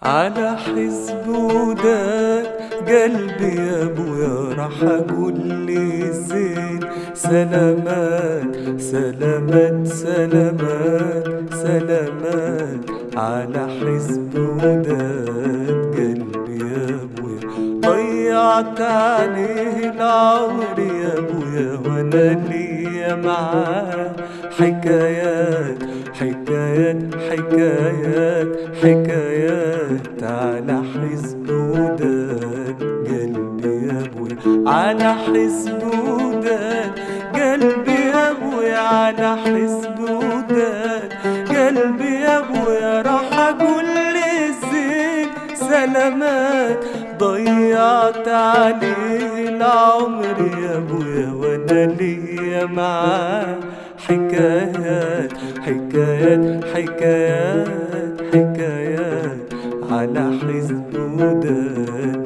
على حزب وداد قلبي يا ابويا راح اقول لي الزين سلامات سلامات سلامات سلامات على حزب وداد قلبي يا ابويا ضيعت عليه العمر يا ابويا وانا ليا معاه حكايات حكايات حكايات حكايات على حزب وداد قلبي يا ابويا على حزب وداد قلبي يا ابويا على حزب وداد قلبي يا ابويا راح اقول للزين سلامات ضيعت عليه العمر يا ابويا وانا ليا معاه حكايات حكايات حكايات حكايات على حزب وداد